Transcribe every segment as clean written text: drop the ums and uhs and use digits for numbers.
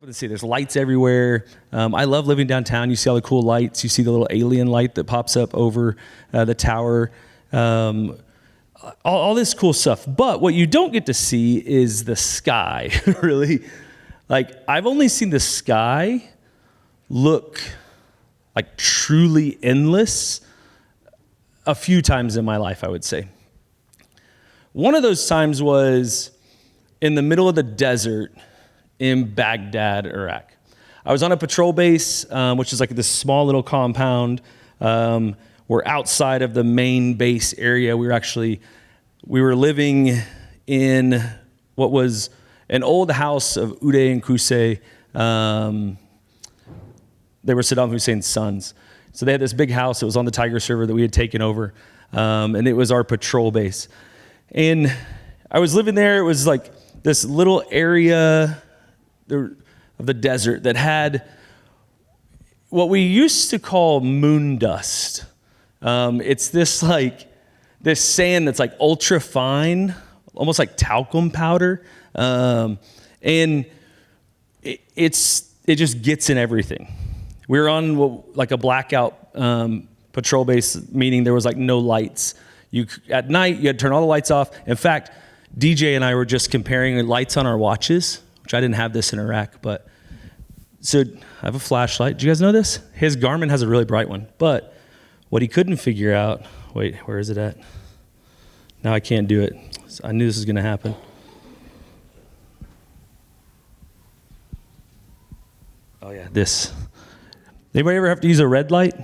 Let's see, there's lights everywhere. I love living downtown. You see all the cool lights. You see the little alien light that pops up over the tower. All this cool stuff. But what you don't get to see is the sky, really. Like, I've only seen the sky look like truly endless a few times in my life, I would say. One of those times was in the middle of the desert in Baghdad, Iraq. I was on a patrol base, which is like this small little compound. We're outside of the main base area. We were living in what was an old house of Uday and Qusay. They were Saddam Hussein's sons. So they had this big house. It was on the Tiger server that we had taken over. And it was our patrol base. And I was living there. It was like this little area of the desert that had what we used to call moon dust. It's this sand that's like ultra fine, almost like talcum powder, and it just gets in everything. We were on like a blackout patrol base, meaning there was like no lights. At night you had to turn all the lights off. In fact, DJ and I were just comparing lights on our watches, which I didn't have this in Iraq, but so I have a flashlight. Do you guys know this? His Garmin has a really bright one, but what he couldn't figure out, wait, where is it at? Now I can't do it. I knew this was gonna happen. Oh yeah, this. Anybody ever have to use a red light?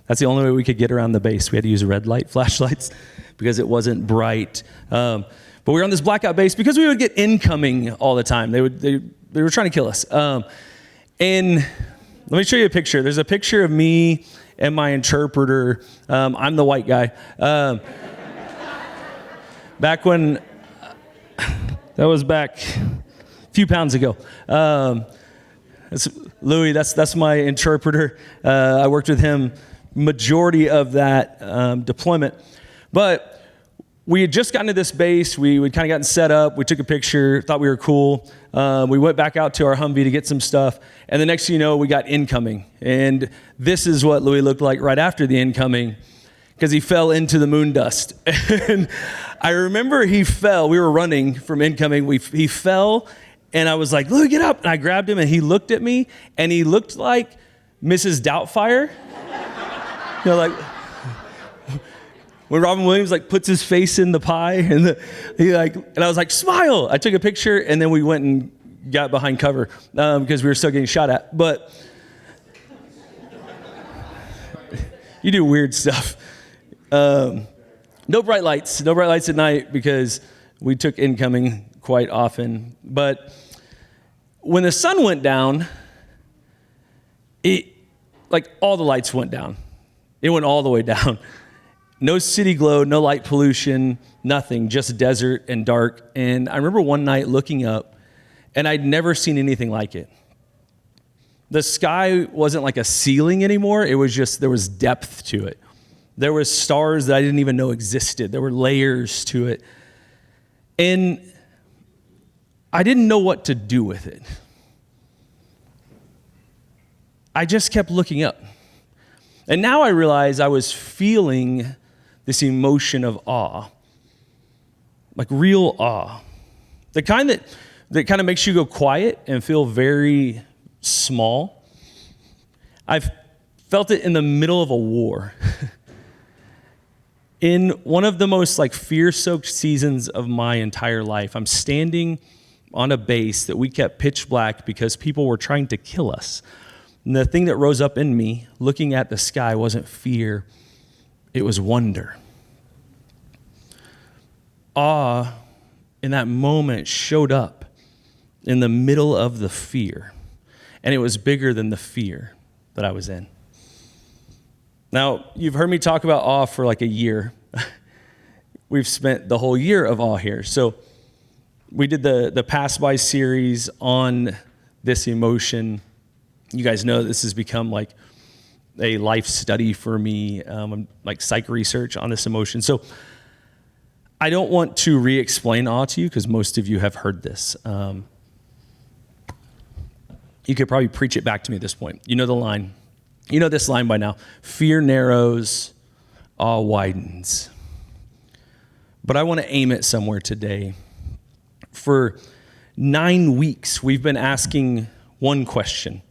That's the only way we could get around the base. We had to use red light flashlights because it wasn't bright. But we were on this blackout base because we would get incoming all the time. They were trying to kill us. And let me show you a picture. There's a picture of me and my interpreter. I'm the white guy. Back when, that was back a few pounds ago. That's Louis, that's my interpreter. I worked with him majority of that deployment. But we had just gotten to this base. We'd kind of gotten set up. We took a picture, thought we were cool. We went back out to our Humvee to get some stuff. And the next thing you know, we got incoming. And this is what Louis looked like right after the incoming, because he fell into the moon dust. And I remember he fell. We were running from incoming. He fell, and I was like, Louis, get up. And I grabbed him, and he looked at me, and he looked like Mrs. Doubtfire. You know, like when Robin Williams puts his face in the pie, and I was like, smile. I took a picture, and then we went and got behind cover because we were still getting shot at. But you do weird stuff. No bright lights at night because we took incoming quite often. But when the sun went down, all the lights went down. It went all the way down. No city glow, no light pollution, nothing, just desert and dark. And I remember one night looking up, and I'd never seen anything like it. The sky wasn't like a ceiling anymore. It was just, there was depth to it. There was stars that I didn't even know existed. There were layers to it. And I didn't know what to do with it. I just kept looking up. And now I realize I was feeling this emotion of awe, like real awe. The kind that kind of makes you go quiet and feel very small. I've felt it in the middle of a war. In one of the most fear-soaked seasons of my entire life, I'm standing on a base that we kept pitch black because people were trying to kill us. And the thing that rose up in me, looking at the sky, wasn't fear, it was wonder. Awe in that moment showed up in the middle of the fear, and it was bigger than the fear that I was in. Now, you've heard me talk about awe for a year. We've spent the whole year of awe here. So we did the Pass By series on this emotion. You guys know this has become a life study for me, psych research on this emotion. So I don't want to re-explain awe to you because most of you have heard this. you could probably preach it back to me at this point. You know the line. You know this line by now. Fear narrows, awe widens. But I want to aim it somewhere today. For 9 weeks, we've been asking one question.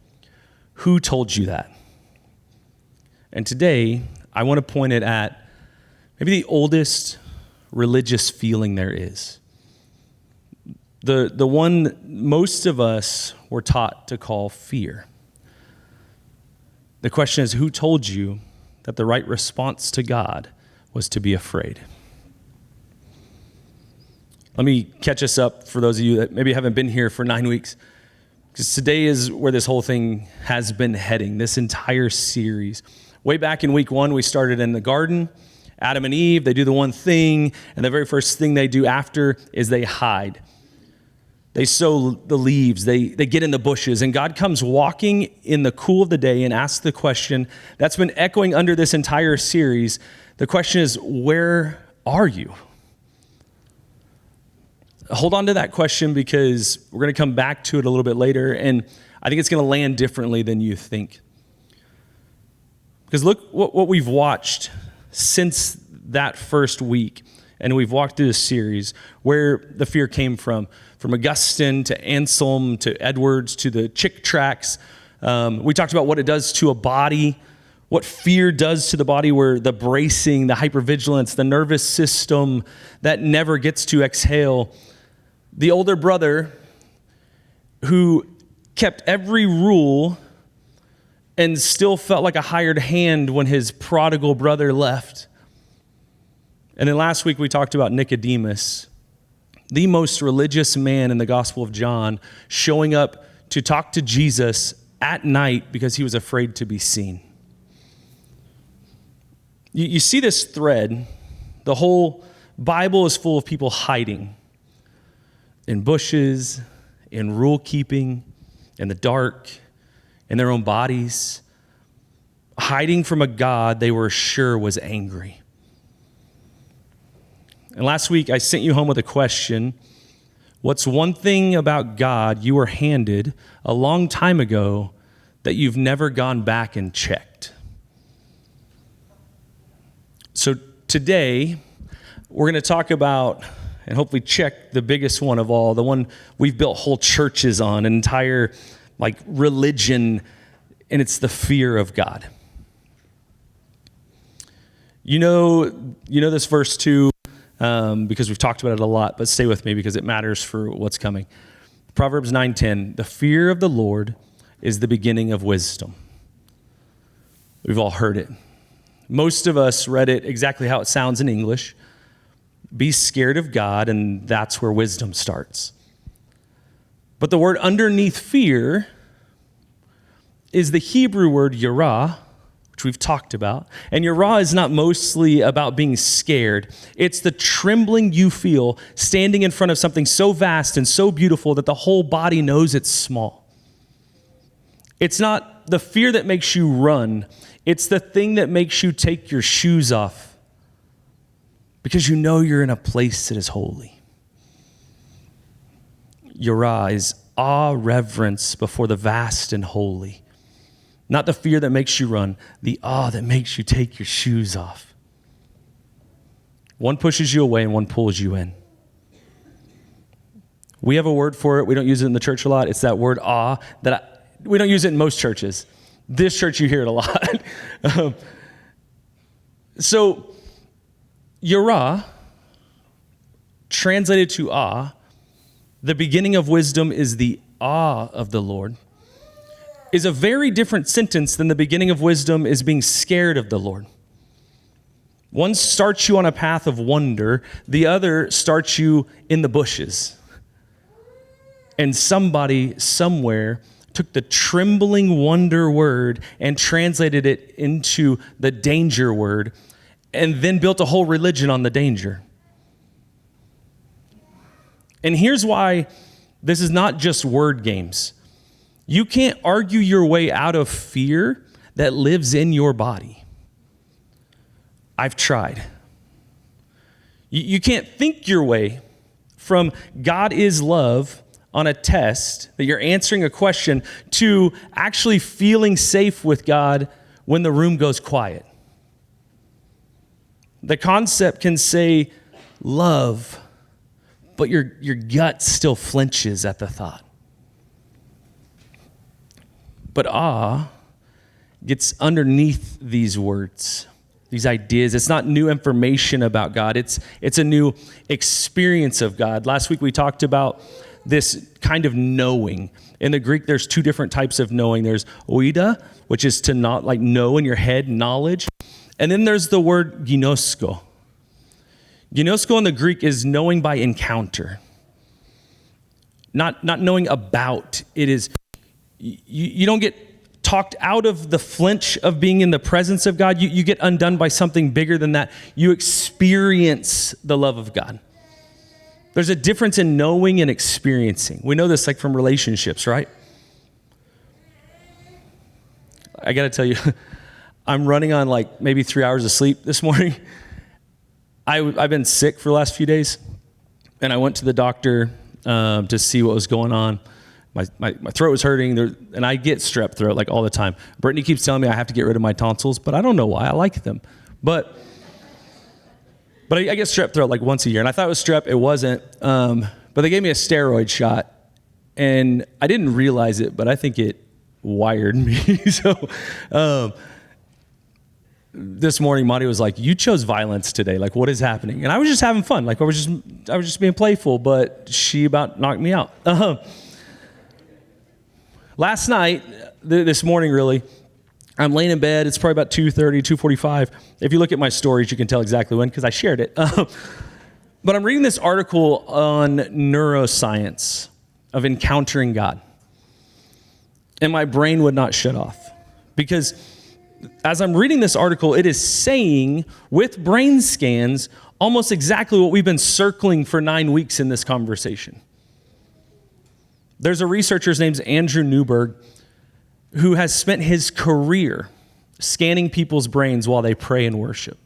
Who told you that? And today, I want to point it at maybe the oldest religious feeling there is. The one most of us were taught to call fear. The question is, who told you that the right response to God was to be afraid? Let me catch us up for those of you that maybe haven't been here for 9 weeks, because today is where this whole thing has been heading, this entire series. Way back in week 1, we started in the garden. Adam and Eve, they do the one thing, and the very first thing they do after is they hide. They sow the leaves, they get in the bushes, and God comes walking in the cool of the day and asks the question that's been echoing under this entire series. The question is, where are you? Hold on to that question, because we're going to come back to it a little bit later, and I think it's going to land differently than you think. Because look what we've watched since that first week, and we've walked through this series where the fear came from Augustine to Anselm to Edwards to the Chick tracts. We talked about what it does to a body, what fear does to the body, where the bracing, the hypervigilance, the nervous system that never gets to exhale. The older brother who kept every rule and still felt like a hired hand when his prodigal brother left. And then last week we talked about Nicodemus, the most religious man in the Gospel of John, showing up to talk to Jesus at night because he was afraid to be seen. You see this thread. The whole Bible is full of people hiding in bushes, in rule keeping, in the dark, in their own bodies, hiding from a God they were sure was angry. And last week I sent you home with a question. What's one thing about God you were handed a long time ago that you've never gone back and checked? So today we're going to talk about and hopefully check the biggest one of all, the one we've built whole churches on, an entire religion, and it's the fear of God. You know this verse too, because we've talked about it a lot, but stay with me because it matters for what's coming. Proverbs 9:10, the fear of the Lord is the beginning of wisdom. We've all heard it. Most of us read it exactly how it sounds in English. Be scared of God, and that's where wisdom starts. But the word underneath fear is the Hebrew word yirah, which we've talked about. And yirah is not mostly about being scared. It's the trembling you feel standing in front of something so vast and so beautiful that the whole body knows it's small. It's not the fear that makes you run. It's the thing that makes you take your shoes off, because you know you're in a place that is holy. Yirah is awe, reverence before the vast and holy. Not the fear that makes you run, the awe that makes you take your shoes off. One pushes you away and one pulls you in. We have a word for it. We don't use it in the church a lot. It's that word awe we don't use it in most churches. This church, you hear it a lot. So, yirah, translated to awe, the beginning of wisdom is the awe of the Lord, is a very different sentence than the beginning of wisdom is being scared of the Lord. One starts you on a path of wonder, the other starts you in the bushes. And somebody somewhere took the trembling wonder word and translated it into the danger word, and then built a whole religion on the danger. And here's why this is not just word games. You can't argue your way out of fear that lives in your body. I've tried. You can't think your way from God is love on a test, that you're answering a question, to actually feeling safe with God when the room goes quiet. The concept can say love, but your gut still flinches at the thought. But awe gets underneath these words, these ideas. It's not new information about God. It's a new experience of God. Last week we talked about this kind of knowing. In the Greek, there's two different types of knowing. There's oida, which is to not like know in your head, knowledge. And then there's the word ginosko. Ginosko in the Greek is knowing by encounter. Not knowing about. It is, you don't get talked out of the flinch of being in the presence of God. You get undone by something bigger than that. You experience the love of God. There's a difference in knowing and experiencing. We know this like from relationships, right? I got to tell you, I'm running on like maybe 3 hours of sleep this morning. I've been sick for the last few days, and I went to the doctor to see what was going on. My throat was hurting, and I get strep throat like all the time. Brittany keeps telling me I have to get rid of my tonsils, but I don't know why. I like them. But I get strep throat like once a year, and I thought it was strep. It wasn't. But they gave me a steroid shot, and I didn't realize it, but I think it wired me. So this morning, Monty was like, "You chose violence today. Like, what is happening?" And I was just having fun. Like, I was just being playful, but she about knocked me out. Last night, this morning really, I'm laying in bed. It's probably about 2:30, 2:45. If you look at my stories, you can tell exactly when, because I shared it. But I'm reading this article on neuroscience of encountering God. And my brain would not shut off. Because as I'm reading this article, it is saying, with brain scans, almost exactly what we've been circling for 9 weeks in this conversation. There's a researcher, his name's Andrew Newberg, who has spent his career scanning people's brains while they pray and worship.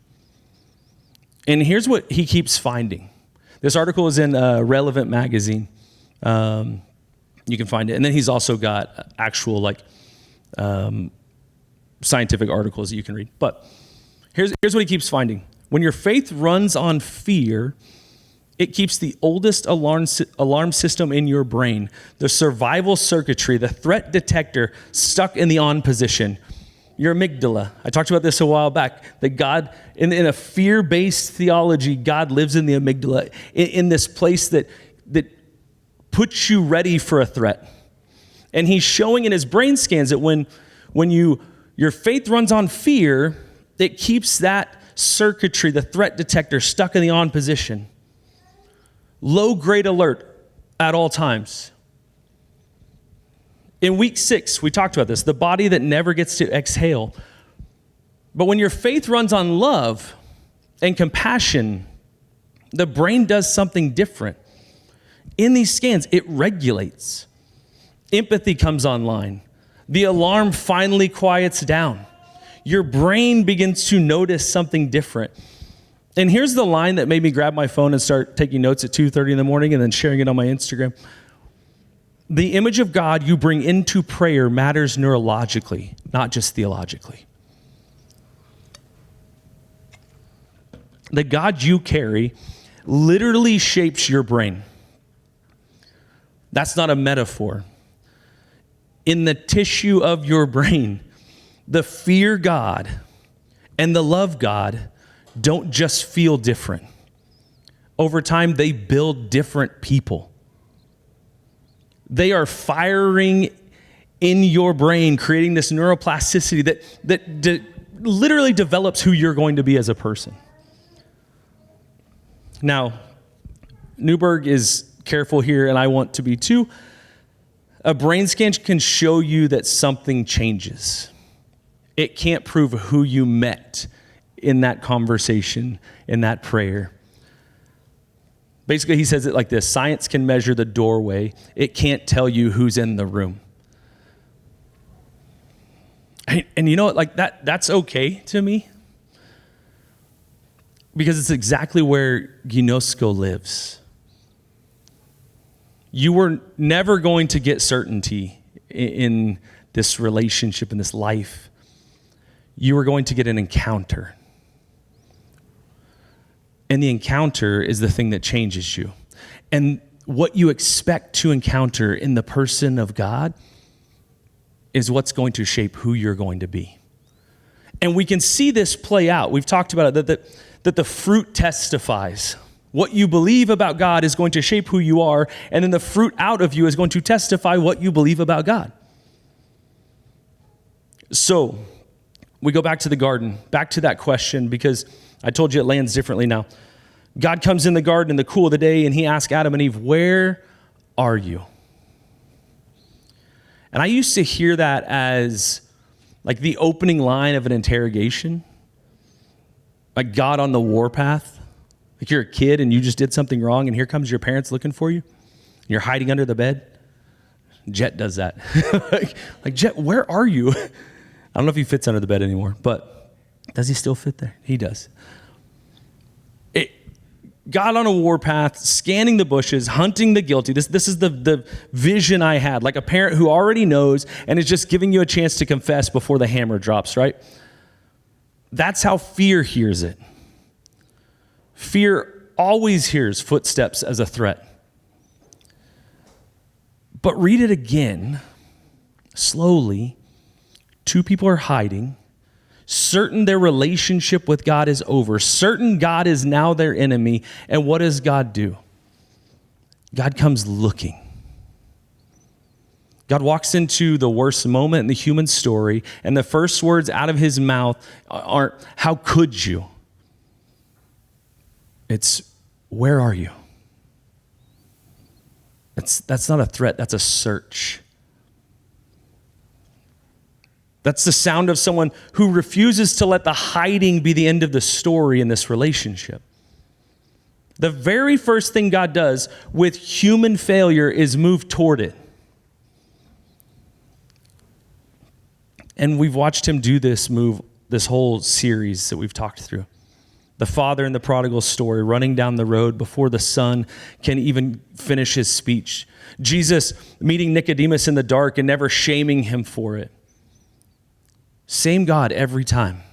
And here's what he keeps finding. This article is in Relevant magazine. You can find it. And then he's also got actual scientific articles that you can read. But here's what he keeps finding. When your faith runs on fear, it keeps the oldest alarm system in your brain, the survival circuitry, the threat detector, stuck in the on position. Your amygdala. I talked about this a while back, that God, in a fear-based theology, God lives in the amygdala, in this place that puts you ready for a threat. And he's showing in his brain scans that when your faith runs on fear, it keeps that circuitry, the threat detector, stuck in the on position. Low grade alert at all times. In week 6, we talked about this, the body that never gets to exhale. But when your faith runs on love and compassion, the brain does something different. In these scans, it regulates. Empathy comes online. The alarm finally quiets down. Your brain begins to notice something different. And here's the line that made me grab my phone and start taking notes at 2:30 in the morning and then sharing it on my Instagram. The image of God you bring into prayer matters neurologically, not just theologically. The God you carry literally shapes your brain. That's not a metaphor. In the tissue of your brain, the fear God and the love God don't just feel different. Over time, they build different people. They are firing in your brain, creating this neuroplasticity that literally develops who you're going to be as a person. Now, Newberg is careful here, and I want to be too. A brain scan can show you that something changes. It can't prove who you met in that conversation, in that prayer. Basically, he says it like this: science can measure the doorway. It can't tell you who's in the room. And you know what? Like that's okay to me, because it's exactly where Ginosko lives. You were never going to get certainty in this relationship, in this life. You were going to get an encounter. And the encounter is the thing that changes you. And what you expect to encounter in the person of God is what's going to shape who you're going to be. And we can see this play out. We've talked about it, that the fruit testifies. What you believe about God is going to shape who you are, and then the fruit out of you is going to testify what you believe about God. So, we go back to the garden, back to that question, because I told you it lands differently now. God comes in the garden in the cool of the day, and he asks Adam and Eve, "Where are you?" And I used to hear that as like the opening line of an interrogation, like God on the warpath. Like you're a kid and you just did something wrong, and here comes your parents looking for you. And you're hiding under the bed. Jet does that. like, Jet, where are you? I don't know if he fits under the bed anymore, but does he still fit there? He does. God on a warpath, scanning the bushes, hunting the guilty. This is the vision I had, like a parent who already knows and is just giving you a chance to confess before the hammer drops, right? That's how fear hears it. Fear always hears footsteps as a threat. But read it again, slowly. Two people are hiding, certain their relationship with God is over, certain God is now their enemy, and what does God do? God comes looking. God walks into the worst moment in the human story, and the first words out of his mouth aren't, "How could you?" It's, "Where are you?" That's not a threat, that's a search. That's the sound of someone who refuses to let the hiding be the end of the story in this relationship. The very first thing God does with human failure is move toward it. And we've watched him do this move, this whole series that we've talked through. The father in the prodigal story running down the road before the son can even finish his speech. Jesus meeting Nicodemus in the dark and never shaming him for it. Same God every time.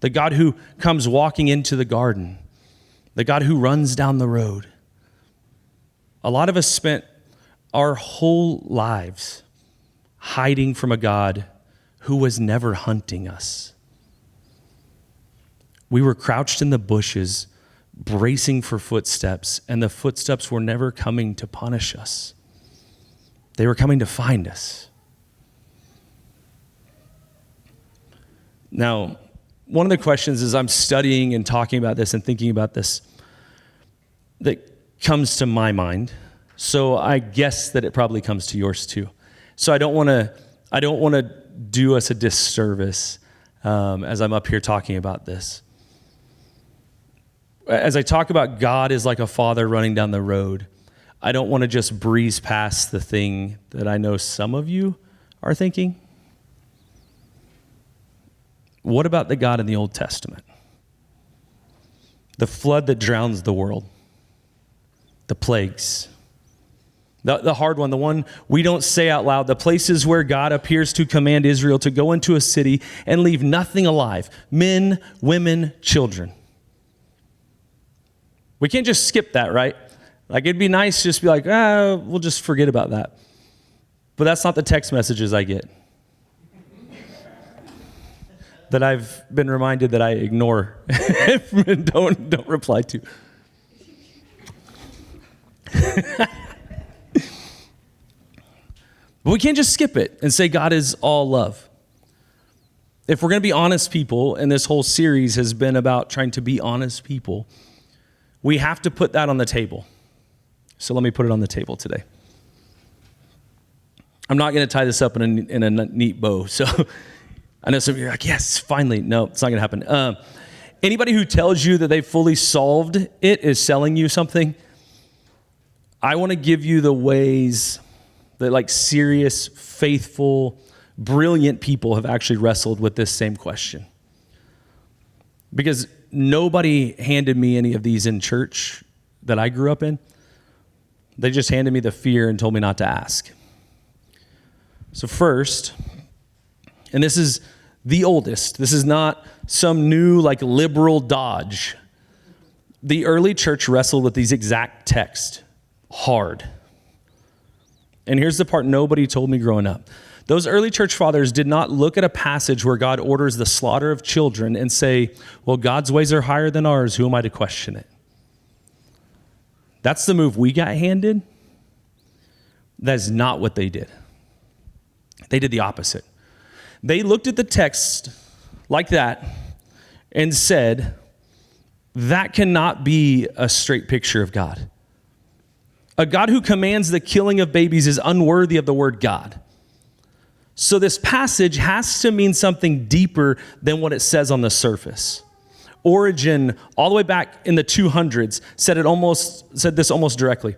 The God who comes walking into the garden. The God who runs down the road. A lot of us spent our whole lives hiding from a God who was never hunting us. We were crouched in the bushes, bracing for footsteps, and the footsteps were never coming to punish us. They were coming to find us. Now, one of the questions as I'm studying and talking about this and thinking about this that comes to my mind, so I guess that it probably comes to yours too. So I don't want to do us a disservice as I'm up here talking about this. As I talk about God is like a father running down the road, I don't want to just breeze past the thing that I know some of you are thinking. What about the God in the Old Testament? The flood that drowns the world. The plagues. The hard one, the one we don't say out loud. The places where God appears to command Israel to go into a city and leave nothing alive. Men, women, children. We can't just skip that, right? Like it'd be nice just to be like, we'll just forget about that. But that's not the text messages I get. That I've been reminded that I ignore and don't reply to. But we can't just skip it and say God is all love. If we're going to be honest people, and this whole series has been about trying to be honest people, we have to put that on the table. So let me put it on the table today. I'm not going to tie this up in a neat bow, so I know some of you are like, yes, finally. No, it's not going to happen. Anybody who tells you that they fully solved it is selling you something. I want to give you the ways that like serious, faithful, brilliant people have actually wrestled with this same question. Because nobody handed me any of these in church that I grew up in. They just handed me the fear and told me not to ask. So first, and this is the oldest, this is not some new like liberal dodge. The early church wrestled with these exact texts hard. And here's the part nobody told me growing up. Those early church fathers did not look at a passage where God orders the slaughter of children and say, well, God's ways are higher than ours. Who am I to question it? That's the move we got handed. That is not what they did. They did the opposite. They looked at the text like that and said, that cannot be a straight picture of God. A God who commands the killing of babies is unworthy of the word God. So this passage has to mean something deeper than what it says on the surface. Origen, all the way back in the 200s, said this almost directly.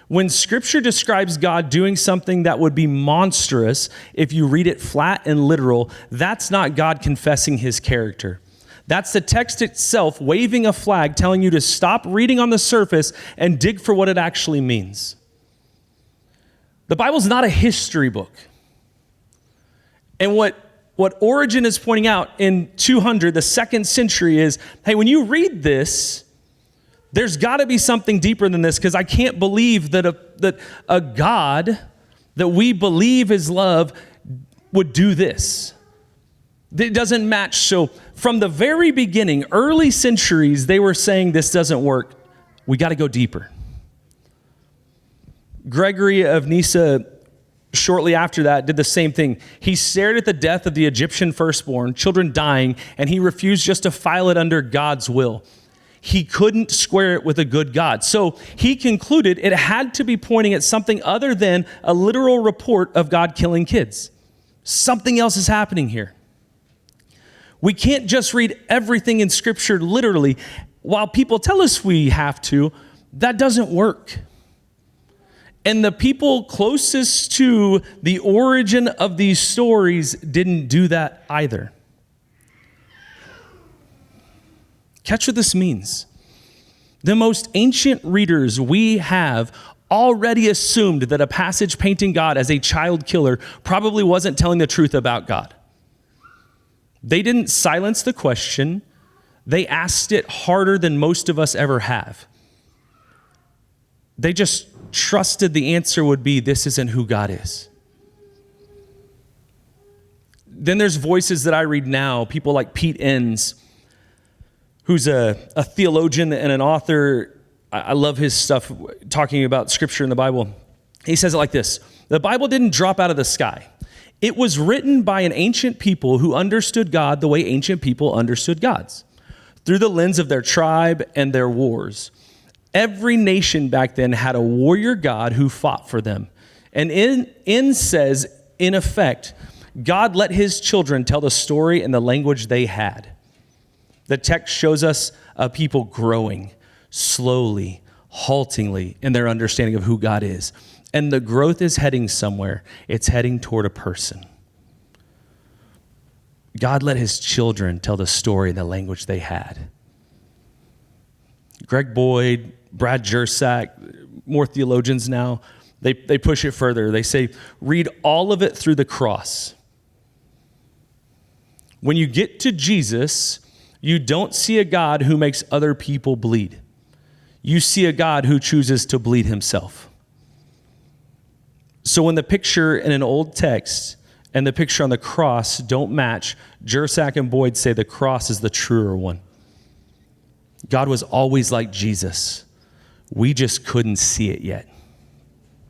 When Scripture describes God doing something that would be monstrous, if you read it flat and literal, that's not God confessing his character. That's the text itself waving a flag telling you to stop reading on the surface and dig for what it actually means. The Bible's not a history book. And what Origen is pointing out in 200, the 2nd century, is, hey, when you read this, there's got to be something deeper than this, because I can't believe that a God that we believe is love would do this. It doesn't match. So from the very beginning, early centuries, they were saying this doesn't work. We got to go deeper. Gregory of Nyssa, shortly after that, did the same thing. He stared at the death of the Egyptian firstborn, children dying, and he refused just to file it under God's will. He couldn't square it with a good God. So he concluded it had to be pointing at something other than a literal report of God killing kids. Something else is happening here. We can't just read everything in Scripture literally. While people tell us we have to, that doesn't work. And the people closest to the origin of these stories didn't do that either. Catch what this means. The most ancient readers we have already assumed that a passage painting God as a child killer probably wasn't telling the truth about God. They didn't silence the question. They asked it harder than most of us ever have. They just trusted the answer would be, this isn't who God is. Then there's voices that I read now, people like Pete Enns, who's a theologian and an author. I love his stuff talking about Scripture in the Bible. He says it like this: the Bible didn't drop out of the sky. It was written by an ancient people who understood God the way ancient people understood gods, through the lens of their tribe and their wars. Every nation back then had a warrior god who fought for them. And Enns says, in effect, God let his children tell the story in the language they had. The text shows us a people growing slowly, haltingly in their understanding of who God is. And the growth is heading somewhere. It's heading toward a person. God let his children tell the story in the language they had. Greg Boyd, Brad Jersak, more theologians now, they push it further. They say, read all of it through the cross. When you get to Jesus, you don't see a God who makes other people bleed. You see a God who chooses to bleed himself. So when the picture in an old text and the picture on the cross don't match, Jersak and Boyd say the cross is the truer one. God was always like Jesus. We just couldn't see it yet.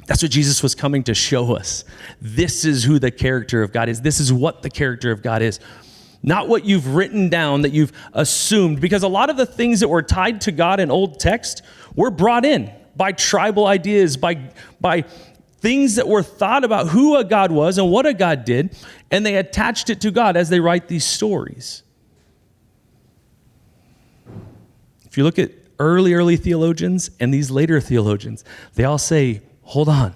That's what Jesus was coming to show us. This is who the character of God is. This is what the character of God is. Not what you've written down, that you've assumed. Because a lot of the things that were tied to God in old text were brought in by tribal ideas, by things that were thought about who a God was and what a God did, and they attached it to God as they write these stories. If you look at early theologians and these later theologians, they all say, hold on.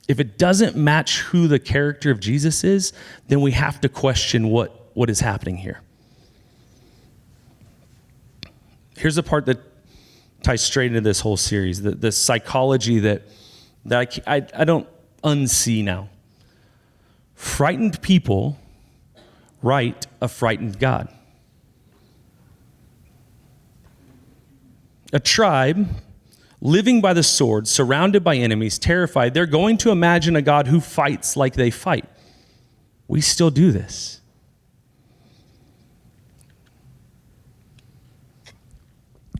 If it doesn't match who the character of Jesus is, then we have to question what is happening here. Here's the part that ties straight into this whole series, the psychology that I don't unsee now. Frightened people write a frightened God. A tribe living by the sword, surrounded by enemies, terrified, they're going to imagine a God who fights like they fight. We still do this.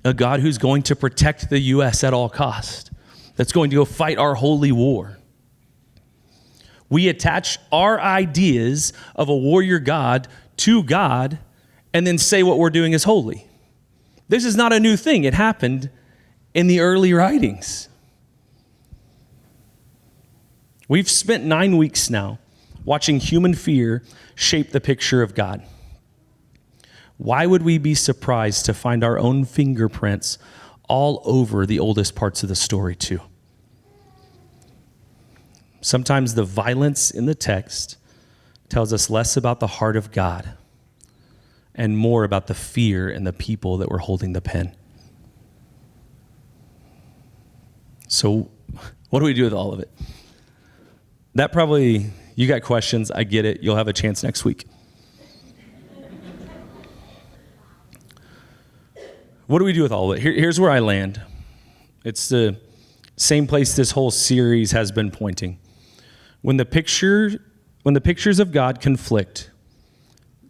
A God who's going to protect the U.S. at all cost, that's going to go fight our holy war. We attach our ideas of a warrior God to God and then say what we're doing is holy. This is not a new thing. It happened in the early writings. We've spent 9 weeks now watching human fear shape the picture of God. Why would we be surprised to find our own fingerprints all over the oldest parts of the story too? Sometimes the violence in the text tells us less about the heart of God and more about the fear and the people that were holding the pen. So what do we do with all of it? That probably, you got questions, I get it. You'll have a chance next week. What do we do with all of it? Here's where I land. It's the same place this whole series has been pointing. When the pictures of God conflict,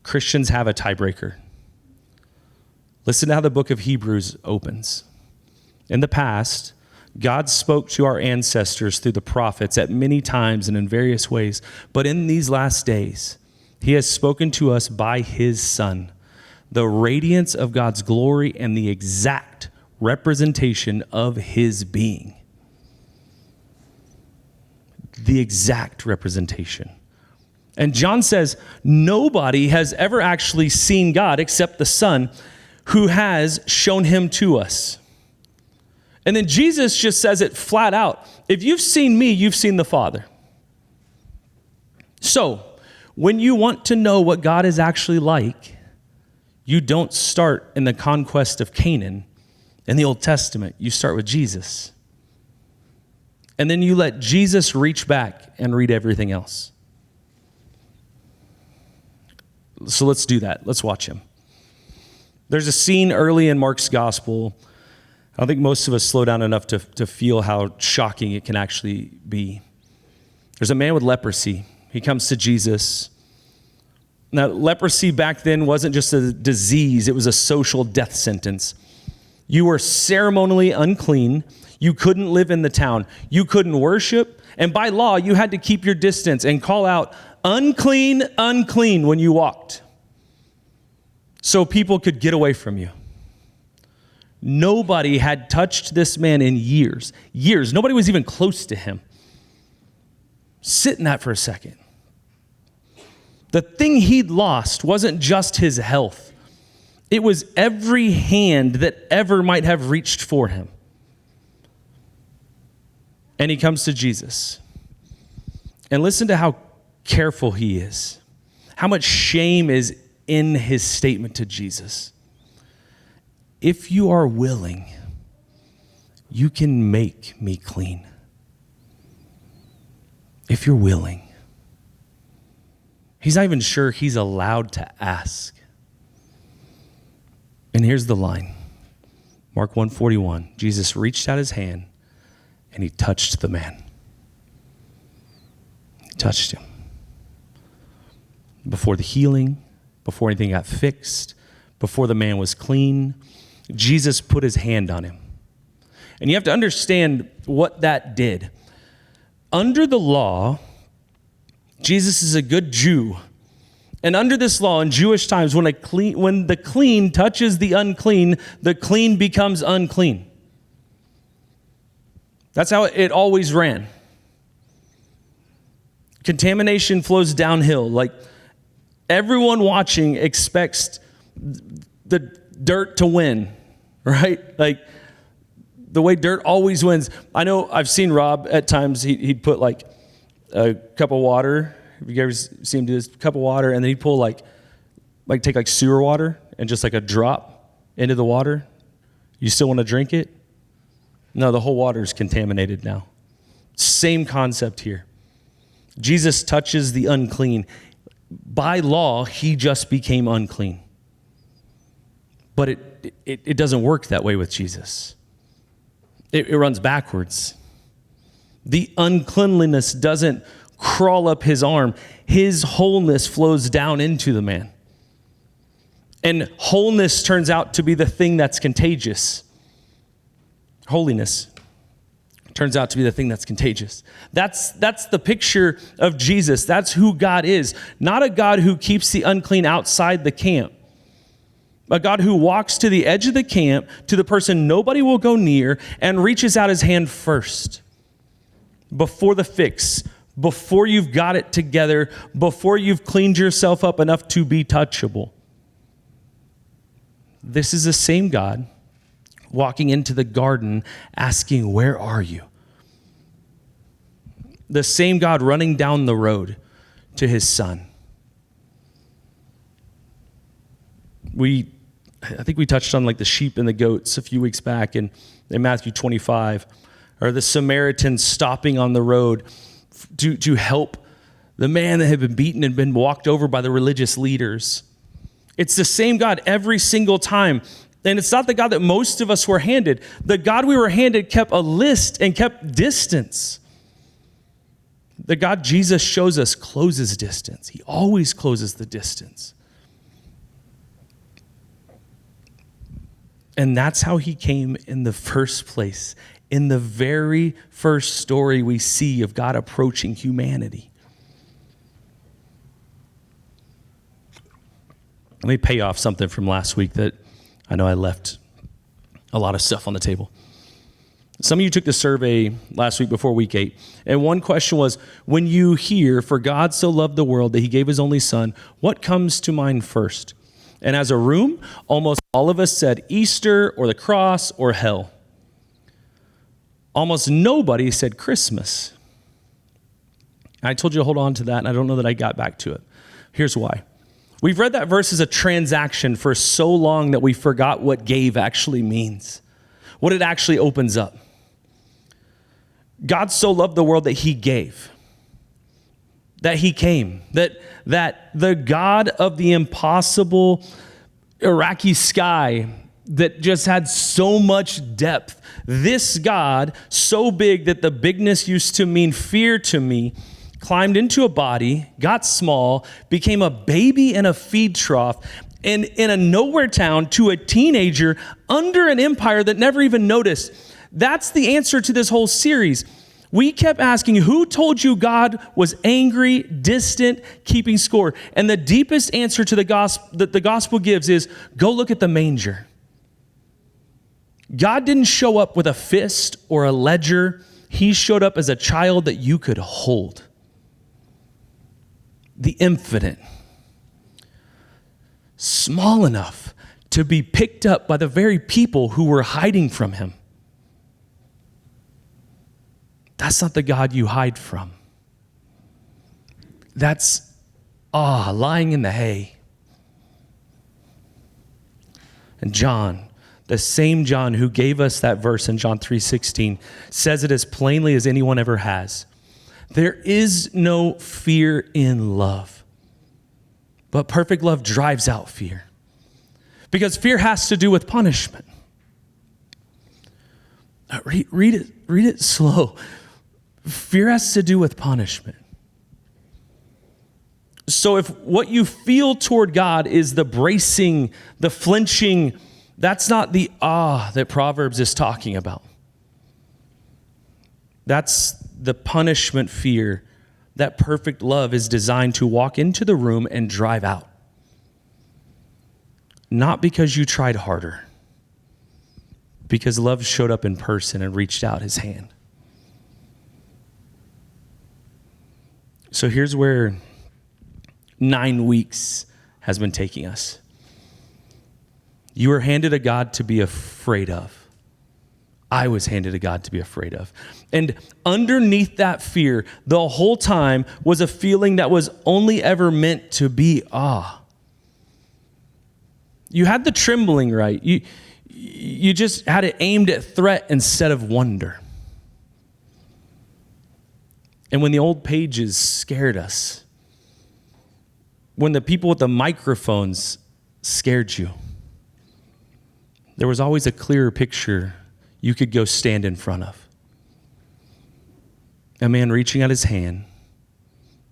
Christians have a tiebreaker. Listen to how the book of Hebrews opens. In the past, God spoke to our ancestors through the prophets at many times and in various ways. But in these last days, he has spoken to us by his Son, the radiance of God's glory and the exact representation of his being. The exact representation. And John says, nobody has ever actually seen God except the Son, who has shown him to us. And then Jesus just says it flat out. If you've seen me, you've seen the Father. So, when you want to know what God is actually like, you don't start in the conquest of Canaan in the Old Testament. You start with Jesus. And then you let Jesus reach back and read everything else. So let's do that. Let's watch him. There's a scene early in Mark's gospel. I don't think most of us slow down enough to feel how shocking it can actually be. There's a man with leprosy. He comes to Jesus. Now, leprosy back then wasn't just a disease. It was a social death sentence. You were ceremonially unclean. You couldn't live in the town. You couldn't worship. And by law, you had to keep your distance and call out, unclean, unclean, when you walked, so people could get away from you. Nobody had touched this man in years. Years. Nobody was even close to him. Sit in that for a second. The thing he'd lost wasn't just his health. It was every hand that ever might have reached for him. And he comes to Jesus. And listen to how careful he is. How much shame is in his statement to Jesus. If you are willing, you can make me clean. If you're willing. He's not even sure he's allowed to ask. And here's the line. Mark 1:41. Jesus reached out his hand and he touched the man. He touched him. Before the healing, before anything got fixed, before the man was clean, Jesus put his hand on him. And you have to understand what that did. Under the law, Jesus is a good Jew. And under this law in Jewish times, when the clean touches the clean becomes unclean. That's how it always ran. Contamination flows downhill. Like everyone watching expects the dirt to win, right? Like the way dirt always wins. I know I've seen Rob at times, he'd put like a cup of water. Have you ever seen him do this? Cup of water, and then he'd pull like take like sewer water and just like a drop into the water. You still want to drink it? No, the whole water is contaminated now. Same concept here. Jesus touches the unclean. By law, he just became unclean. But it doesn't work that way with Jesus. It runs backwards. The uncleanliness doesn't crawl up his arm. His wholeness flows down into the man. And wholeness turns out to be the thing that's contagious. Holiness turns out to be the thing that's contagious. That's the picture of Jesus. That's who God is. Not a God who keeps the unclean outside the camp. A God who walks to the edge of the camp, to the person nobody will go near, and reaches out his hand first. Before the fix, before you've got it together, before you've cleaned yourself up enough to be touchable. This is the same God walking into the garden asking, "Where are you?" The same God running down the road to his son. I think we touched on like the sheep and the goats a few weeks back in Matthew 25, or the Samaritan stopping on the road to help the man that had been beaten and been walked over by the religious leaders. It's the same God every single time. And it's not the God that most of us were handed. The God we were handed kept a list and kept distance. The God Jesus shows us closes distance. He always closes the distance. And that's how he came in the first place. In the very first story we see of God approaching humanity. Let me pay off something from last week that I know I left a lot of stuff on the table. Some of you took the survey last week before week 8, and one question was, when you hear, "For God so loved the world that he gave his only son," what comes to mind first? And as a room, almost all of us said Easter or the cross or hell. Almost nobody said Christmas. I told you to hold on to that, and I don't know that I got back to it. Here's why. We've read that verse as a transaction for so long that we forgot what gave actually means, what it actually opens up. God so loved the world that he gave, that he came, that the God of the impossible Iraqi sky that just had so much depth, this God so big that the bigness used to mean fear to me, climbed into a body, got small, became a baby in a feed trough, and in a nowhere town to a teenager under an empire that never even noticed. That's the answer to this whole series. We kept asking, who told you God was angry, distant, keeping score? And the deepest answer to the gospel that the gospel gives is, go look at the manger. God didn't show up with a fist or a ledger. He showed up as a child that you could hold. The infinite. Small enough to be picked up by the very people who were hiding from him. That's not the God you hide from. That's, lying in the hay. And John, the same John who gave us that verse in John 3:16, says it as plainly as anyone ever has. There is no fear in love, but perfect love drives out fear. Because fear has to do with punishment. Read it slow. Fear has to do with punishment. So if what you feel toward God is the bracing, the flinching, that's not the that Proverbs is talking about. That's the punishment fear that perfect love is designed to walk into the room and drive out. Not because you tried harder, because love showed up in person and reached out his hand. So here's where 9 weeks has been taking us. You were handed a God to be afraid of. I was handed a God to be afraid of. And underneath that fear, the whole time was a feeling that was only ever meant to be awe. You had the trembling, right? You just had it aimed at threat instead of wonder. And when the old pages scared us, when the people with the microphones scared you, there was always a clearer picture you could go stand in front of. A man reaching out his hand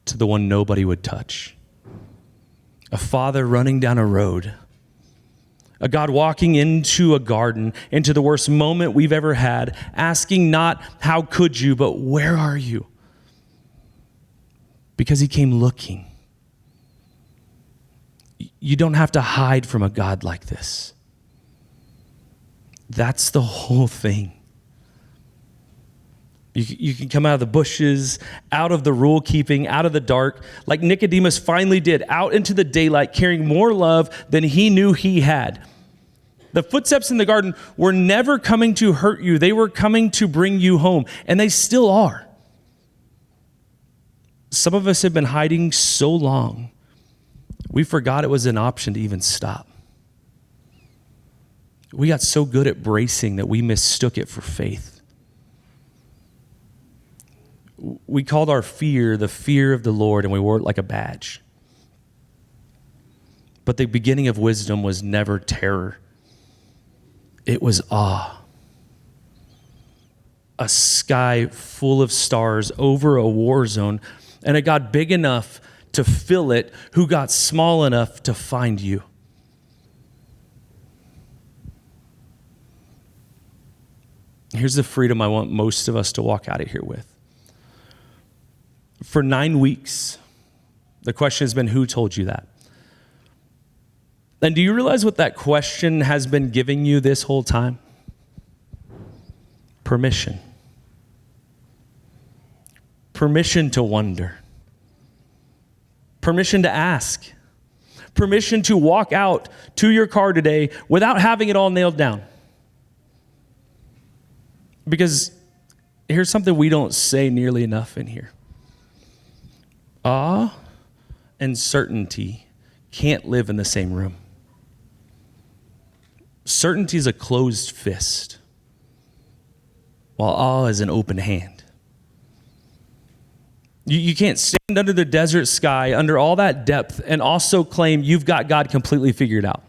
to the one nobody would touch. A father running down a road. A God walking into a garden, into the worst moment we've ever had, asking not, how could you, but where are you? Because he came looking. You don't have to hide from a God like this. That's the whole thing. You can come out of the bushes, out of the rule keeping, out of the dark, like Nicodemus finally did, out into the daylight, carrying more love than he knew he had. The footsteps in the garden were never coming to hurt you. They were coming to bring you home, and they still are. Some of us have been hiding so long, we forgot it was an option to even stop. We got so good at bracing that we mistook it for faith. We called our fear the fear of the Lord, and we wore it like a badge. But the beginning of wisdom was never terror. It was awe. A sky full of stars over a war zone, and a God big enough to fill it, who got small enough to find you. Here's the freedom I want most of us to walk out of here with. For 9 weeks, the question has been, who told you that? And do you realize what that question has been giving you this whole time? Permission. Permission to wonder. Permission to ask. Permission to walk out to your car today without having it all nailed down. Because here's something we don't say nearly enough in here. Awe and certainty can't live in the same room. Certainty is a closed fist, while awe is an open hand. You can't stand under the desert sky, under all that depth, and also claim you've got God completely figured out.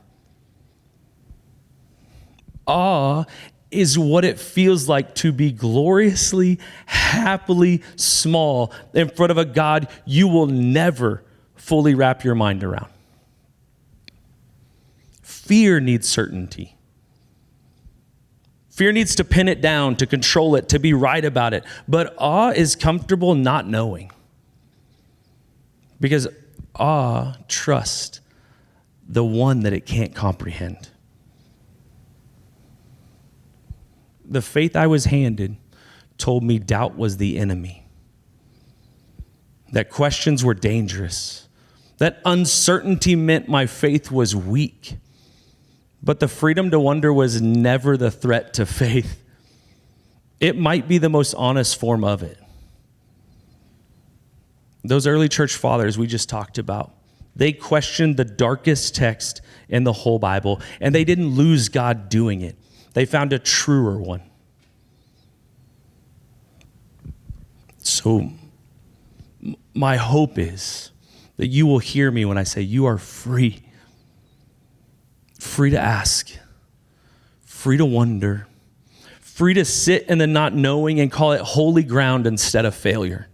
Awe is what it feels like to be gloriously, happily small in front of a God you will never fully wrap your mind around. Fear needs certainty. Fear needs to pin it down, to control it, to be right about it. But awe is comfortable not knowing. Because awe trusts the one that it can't comprehend. The faith I was handed told me doubt was the enemy. That questions were dangerous. That uncertainty meant my faith was weak. But the freedom to wonder was never the threat to faith. It might be the most honest form of it. Those early church fathers we just talked about, they questioned the darkest text in the whole Bible, and they didn't lose God doing it. They found a truer one. So my hope is that you will hear me when I say you are free. Free to ask. Free to wonder. Free to sit in the not knowing and call it holy ground instead of failure.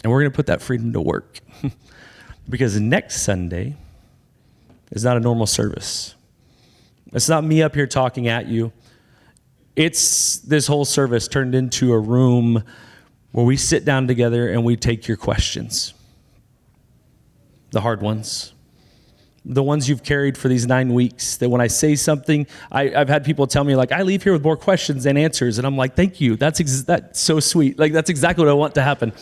And we're going to put that freedom to work. Because next Sunday is not a normal service. It's not me up here talking at you. It's this whole service turned into a room where we sit down together and we take your questions. The hard ones. The ones you've carried for these 9 weeks, that when I say something, I've had people tell me, like, I leave here with more questions than answers. And I'm like, thank you. That's so sweet. Like, that's exactly what I want to happen.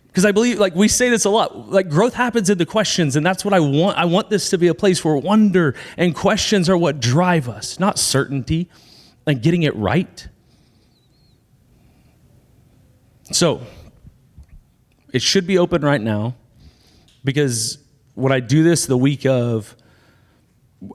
Because I believe, like, we say this a lot, like, growth happens in the questions, and that's what I want. I want this to be a place where wonder and questions are what drive us, not certainty and getting it right. So, it should be open right now, because when I do this the week of,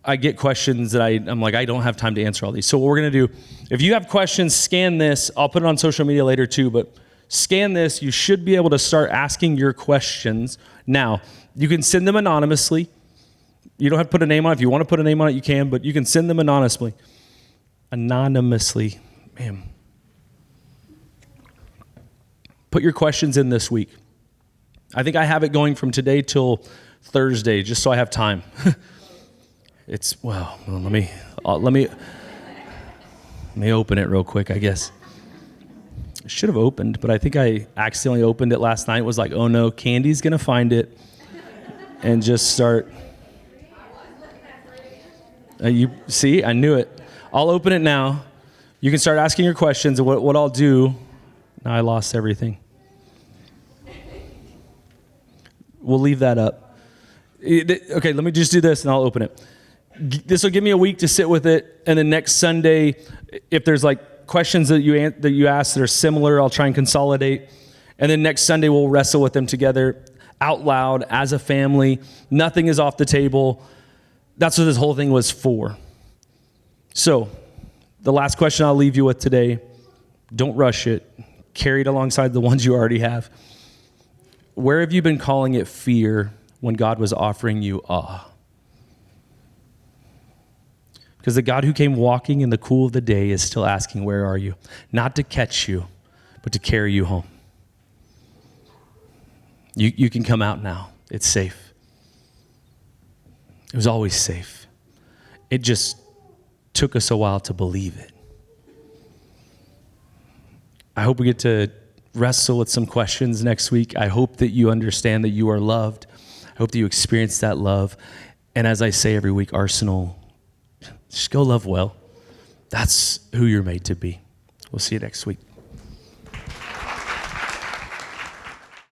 I get questions that I'm like, I don't have time to answer all these. So what we're going to do, if you have questions, scan this. I'll put it on social media later too, but scan this. You should be able to start asking your questions now. You can send them anonymously. You don't have to put a name on it. If you want to put a name on it, you can, but you can send them anonymously. Man. Put your questions in this week. I think I have it going from today till Thursday, just so I have time. Let me open it real quick, I guess. I should have opened, but I think I accidentally opened it last night. It was like, oh no, Candy's going to find it and just start. You see, I knew it. I'll open it now. You can start asking your questions, and what I'll do, now I lost everything. We'll leave that up. Okay, let me just do this and I'll open it. This will give me a week to sit with it, and then next Sunday, if there's like questions that you ask that are similar, I'll try and consolidate. And then next Sunday, we'll wrestle with them together out loud as a family. Nothing is off the table. That's what this whole thing was for. So, the last question I'll leave you with today, don't rush it. Carry it alongside the ones you already have. Where have you been calling it fear when God was offering you awe? Because the God who came walking in the cool of the day is still asking, where are you? Not to catch you, but to carry you home. You can come out now. It's safe. It was always safe. It just took us a while to believe it. I hope we get to wrestle with some questions next week. I hope that you understand that you are loved. I hope that you experience that love. And as I say every week, Arsenal, just go love well. That's who you're made to be. We'll see you next week.